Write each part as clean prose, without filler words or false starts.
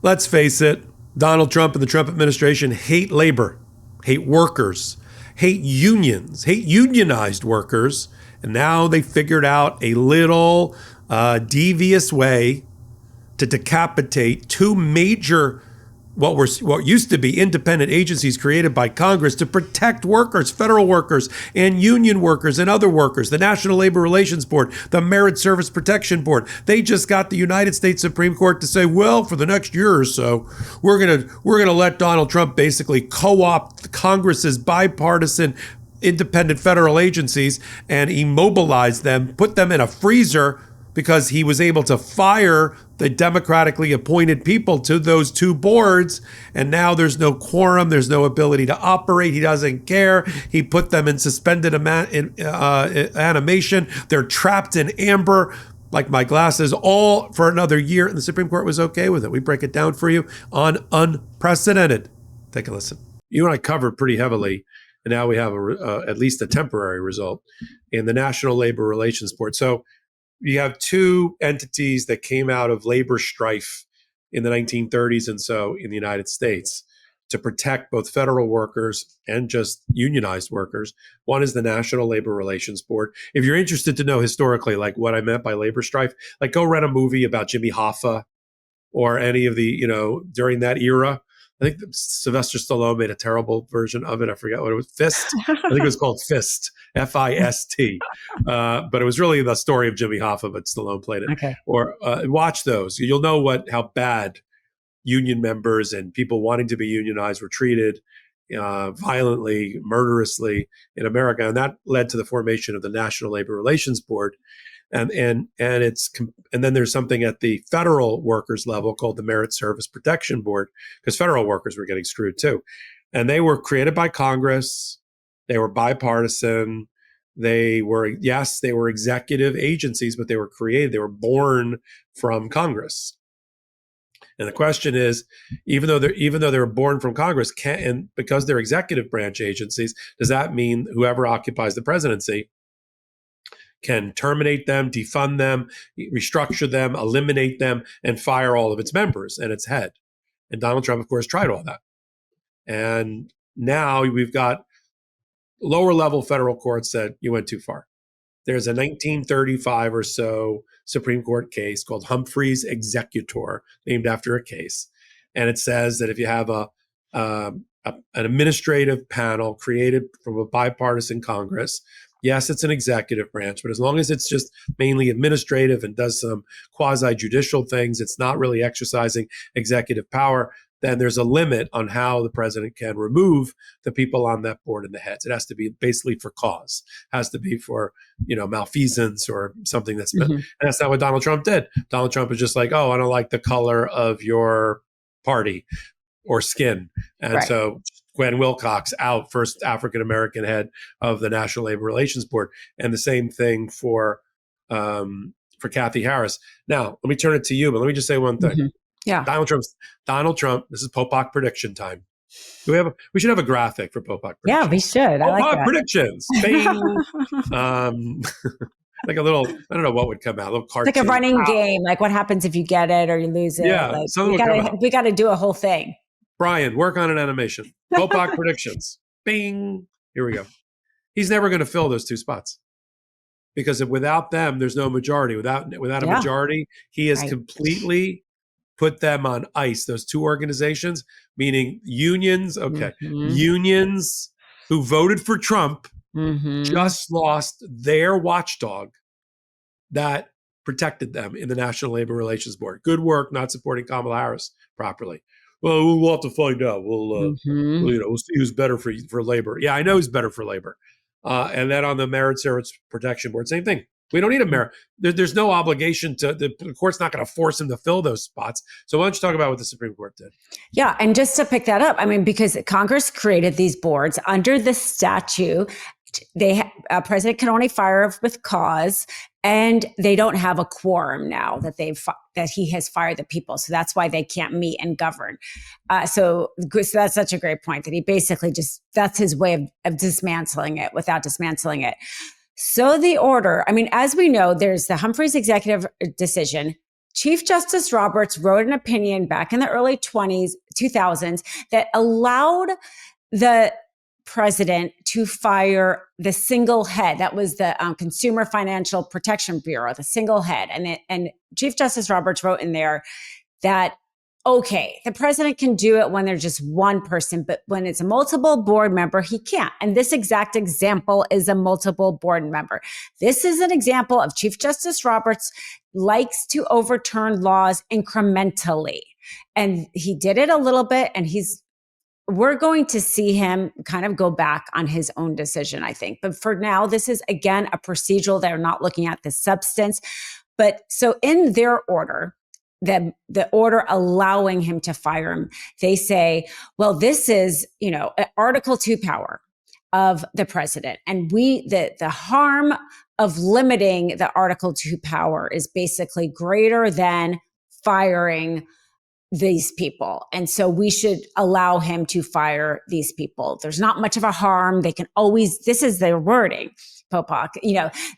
Let's face it, Donald Trump and the Trump administration hate labor, hate workers, hate unions, hate unionized workers. And now they figured out a little devious way to decapitate two major what used to be independent agencies created by Congress to protect workers, federal workers and union workers and other workers. The National Labor Relations Board, the Merit Service Protection Board. They just got the United States Supreme Court to say, well, for the next year or so, we're gonna let Donald Trump basically co-opt Congress's bipartisan independent federal agencies and immobilize them, put them in a freezer, because he was able to fire the democratically appointed people to those two boards. And now there's no quorum. There's no ability to operate. He doesn't care. He put them in suspended animation. They're trapped in amber, like my glasses, all for another year. And the Supreme Court was okay with it. We break it down for you on Unprecedented. Take a listen. You and I covered pretty heavily, and now we have at least a temporary result in the National Labor Relations Board. So you have two entities that came out of labor strife in the 1930s and so in the United States to protect both federal workers and just unionized workers. One is the National Labor Relations Board. If you're interested to know historically, like what I meant by labor strife, like go rent a movie about Jimmy Hoffa or any of the, during that era. I think Sylvester Stallone made a terrible version of it. I forget what it was. Fist. I think it was called Fist. F-I-S-T. But it was really the story of Jimmy Hoffa, but Stallone played it. Okay. Or watch those. You'll know how bad union members and people wanting to be unionized were treated violently, murderously in America. And that led to the formation of the National Labor Relations Board. And then there's something at the federal workers level called the Merit Service Protection Board, because federal workers were getting screwed too. And they were created by Congress. They were bipartisan. They were executive agencies, but they were created. They were born from Congress. And the question is, even though they were born from Congress, and because they're executive branch agencies, does that mean whoever occupies the presidency can terminate them, defund them, restructure them, eliminate them, and fire all of its members and its head? And Donald Trump, of course, tried all that. And now we've got lower level federal courts said you went too far. There's a 1935 or so Supreme Court case called Humphrey's Executor, named after a case. And it says that if you have an administrative panel created from a bipartisan Congress, yes, it's an executive branch, but as long as it's just mainly administrative and does some quasi-judicial things, it's not really exercising executive power, then there's a limit on how the president can remove the people on that board and the heads. It has to be basically for cause. It has to be for, malfeasance or something that's meant. And that's not what Donald Trump did. Donald Trump was just like, oh, I don't like the color of your party or skin. And so Gwen Wilcox out, first African-American head of the National Labor Relations Board. And the same thing for Kathy Harris. Now, let me turn it to you, but let me just say one thing. Yeah. Donald Trump, this is Popok prediction time. We should have a graphic for Popok predictions. Yeah, we should. I like Popok that. predictions. Like a little, I don't know what would come out, a little cartoon. It's like a running game. Like what happens if you get it or you lose it? Yeah, like, we got to do a whole thing. Brian, work on an animation. Popok predictions. Bing. Here we go. He's never going to fill those two spots, because without them, there's no majority. Without a majority, he has completely put them on ice. Those two organizations, meaning unions. Okay, unions who voted for Trump just lost their watchdog that protected them in the National Labor Relations Board. Good work not supporting Kamala Harris properly. Well, we'll have to find out. We'll see who's better for labor. Yeah, I know who's better for labor. And then on the Merit Service Protection Board, same thing. We don't need a merit. There's no obligation the court's not going to force him to fill those spots. So why don't you talk about what the Supreme Court did? Yeah. And just to pick that up, because Congress created these boards under the statute, a president can only fire with cause, and they don't have a quorum now that he has fired the people. So that's why they can't meet and govern. So that's such a great point that he basically that's his way of dismantling it without dismantling it. So the order, as we know, there's the Humphreys executive decision. Chief Justice Roberts wrote an opinion back in the early 2000s that allowed the president to fire the single head. That was the Consumer Financial Protection Bureau, the single head. And Chief Justice Roberts wrote in there that, okay, the president can do it when there's just one person, but when it's a multiple board member, he can't. And this exact example is a multiple board member. This is an example of Chief Justice Roberts likes to overturn laws incrementally. And he did it a little bit, and we're going to see him kind of go back on his own decision, I think. But for now, this is, again, a procedural. They're not looking at the substance. But so in their order, the order allowing him to fire him, they say, well, this is, Article 2 power of the president. And the harm of limiting the Article 2 power is basically greater than firing these people. And so we should allow him to fire these people. There's not much of a harm. They can always, this is their wording, Popok,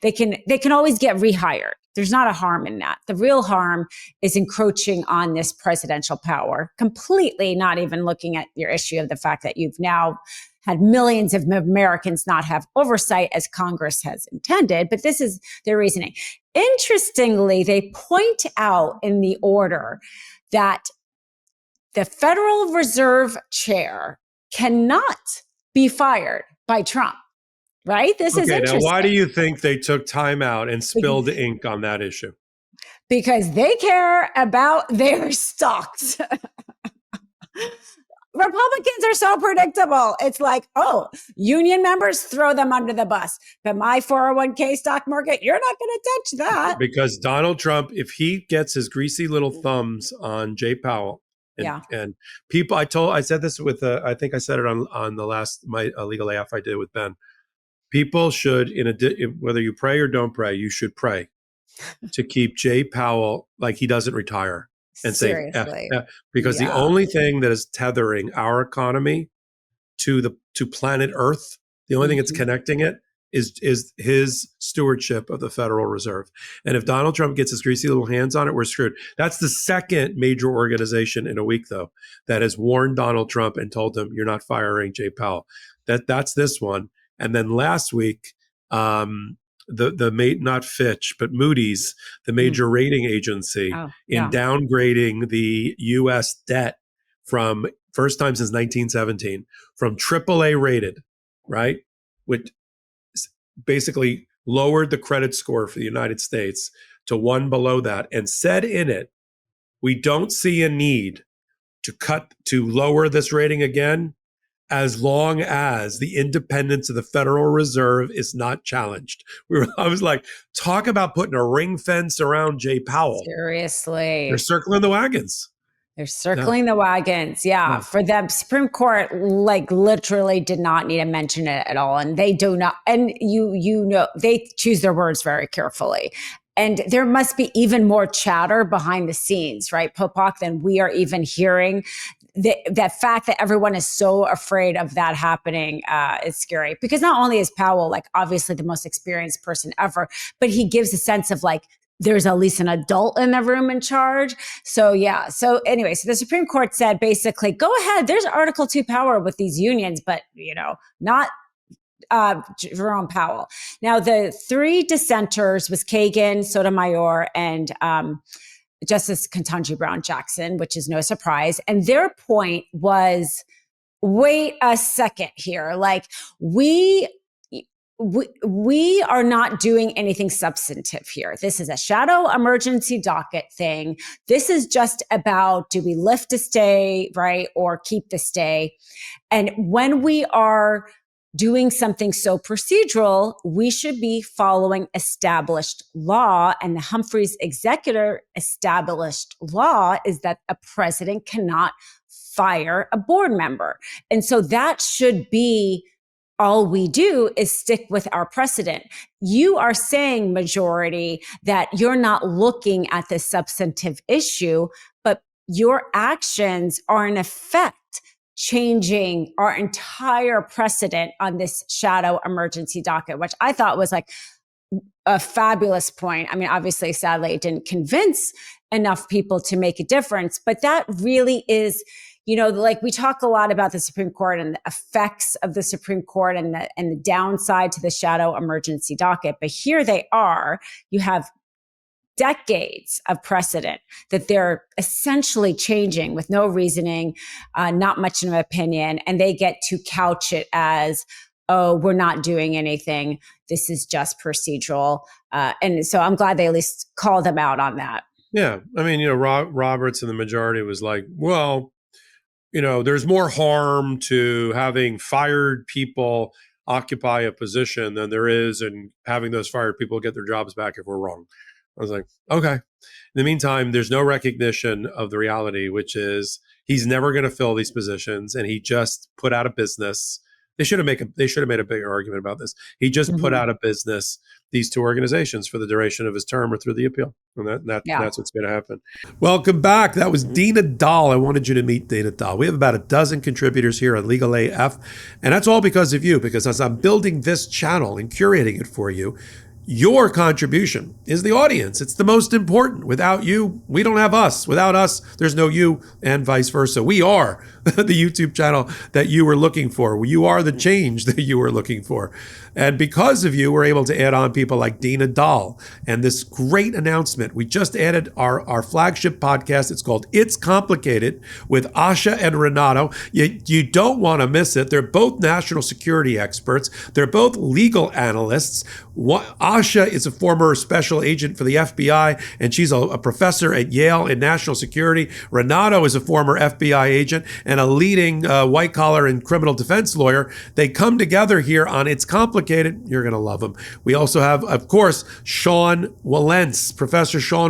they can always get rehired. There's not a harm in that. The real harm is encroaching on this presidential power, completely not even looking at your issue of the fact that you've now had millions of Americans not have oversight as Congress has intended. But this is their reasoning. Interestingly, they point out in the order that the Federal Reserve chair cannot be fired by Trump, right? This is interesting. Now, why do you think they took time out and spilled ink on that issue? Because they care about their stocks. Republicans are so predictable. It's like, oh, union members, throw them under the bus. But my 401k stock market, you're not going to touch that. Because Donald Trump, if he gets his greasy little thumbs on Jay Powell, and people, I said this with, I think I said it on the last, my legal AF I did with Ben. People should, whether you pray or don't pray, you should pray to keep Jay Powell like he doesn't retire. And seriously, say, because the only thing that is tethering our economy to planet Earth, the only thing that's connecting it is his stewardship of the Federal Reserve. And if Donald Trump gets his greasy little hands on it, we're screwed. That's the second major organization in a week, though, that has warned Donald Trump and told him, you're not firing Jay Powell. That's this one. And then last week, not Fitch, but Moody's, the major rating agency, downgrading the U.S. debt from first time since 1917 from AAA rated, right, which basically lowered the credit score for the United States to one below that, and said in it, we don't see a need to lower this rating again as long as the independence of the Federal Reserve is not challenged. I was like, talk about putting a ring fence around Jay Powell. Seriously. They're circling the wagons. They're circling the wagons. Yeah. For the Supreme Court, literally did not need to mention it at all. And they do not, and they choose their words very carefully. And there must be even more chatter behind the scenes, right, Popok, than we are even hearing. That fact that everyone is so afraid of that happening is scary, because not only is Powell obviously the most experienced person ever, but he gives a sense of there's at least an adult in the room in charge. So anyway, so the Supreme Court said basically, go ahead, there's Article 2 power with these unions, but not Jerome Powell. Now the three dissenters was Kagan, Sotomayor, and Justice Ketanji Brown Jackson, which is no surprise. And their point was, wait a second here. We are not doing anything substantive here. This is a shadow emergency docket thing. This is just about, do we lift a stay, right, or keep the stay? And when we are doing something so procedural, we should be following established law. And the Humphreys executor established law is that a president cannot fire a board member. And so that should be all we do, is stick with our precedent. You are saying, majority, that you're not looking at the substantive issue, but your actions are in effect changing our entire precedent on this shadow emergency docket, which I thought was a fabulous point. I mean, obviously, sadly, it didn't convince enough people to make a difference. But that really is, like we talk a lot about the Supreme Court and the effects of the Supreme Court and the downside to the shadow emergency docket. But here they are. You have decades of precedent that they're essentially changing with no reasoning, not much of an opinion, and they get to couch it as, oh, we're not doing anything. This is just procedural. And so I'm glad they at least called them out on that. Yeah. I mean, Roberts and the majority was like, well, there's more harm to having fired people occupy a position than there is in having those fired people get their jobs back if we're wrong. I was like, okay. In the meantime, there's no recognition of the reality, which is he's never going to fill these positions, and he just put out of business. They should have made a bigger argument about this. He just put out of business these two organizations for the duration of his term or through the appeal. And that's what's going to happen. Welcome back. That was Dina Doll. I wanted you to meet Dina Doll. We have about a dozen contributors here on Legal AF, and that's all because of you, because as I'm building this channel and curating it for you, your contribution is the audience. It's the most important. Without you, we don't have us. Without us, there's no you, and vice versa. We are the YouTube channel that you were looking for. You are the change that you were looking for. And because of you, we're able to add on people like Dina Doll. And this great announcement, we just added our flagship podcast. It's called It's Complicated with Asha and Renato. You don't want to miss it. They're both national security experts. They're both legal analysts. Asha is a former special agent for the FBI, and she's a professor at Yale in national security. Renato is a former FBI agent and a leading white-collar and criminal defense lawyer. They come together here on It's Complicated. You're going to love them. We also have, of course, Professor Sean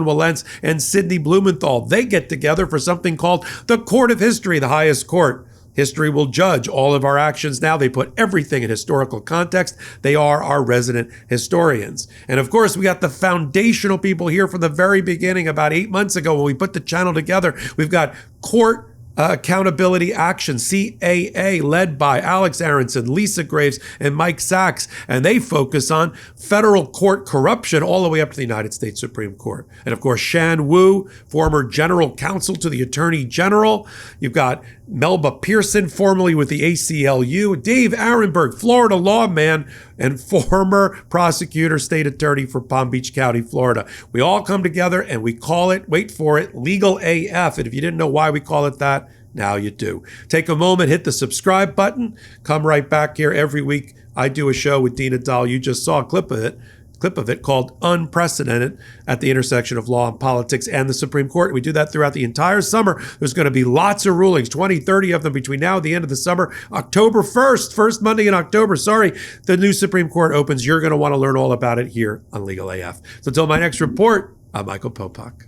Wilentz and Sidney Blumenthal. They get together for something called the Court of History, the highest court. History will judge all of our actions now. They put everything in historical context. They are our resident historians. And of course, we got the foundational people here from the very beginning, about 8 months ago when we put the channel together. We've got Court Accountability Action, CAA, led by Alex Aronson, Lisa Graves, and Mike Sachs. And they focus on federal court corruption all the way up to the United States Supreme Court. And of course, Shan Wu, former general counsel to the Attorney General. You've got Melba Pearson, formerly with the ACLU, Dave Arenberg, Florida lawman, and former prosecutor, state attorney for Palm Beach County, Florida. We all come together and we call it, wait for it, Legal AF. And if you didn't know why we call it that, now you do. Take a moment, hit the subscribe button, come right back here every week. I do a show with Dina Doll. You just saw a clip of it called Unprecedented at the intersection of law and politics and the Supreme Court. We do that throughout the entire summer. There's going to be lots of rulings, 20, 30 of them between now and the end of the summer. October 1st, first Monday in October, the new Supreme Court opens. You're going to want to learn all about it here on Legal AF. So until my next report, I'm Michael Popok.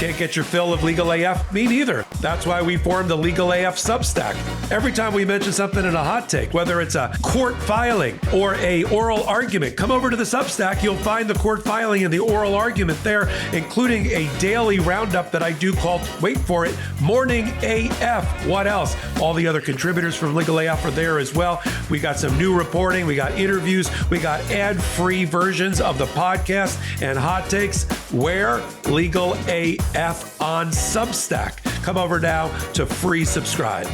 Can't get your fill of Legal AF? Me neither. That's why we formed the Legal AF Substack. Every time we mention something in a hot take, whether it's a court filing or a oral argument, come over to the Substack. You'll find the court filing and the oral argument there, including a daily roundup that I do called, wait for it, Morning AF. What else? All the other contributors from Legal AF are there as well. We got some new reporting. We got interviews. We got ad-free versions of the podcast and hot takes. Where? Legal AF on Substack. Come over now to free subscribe.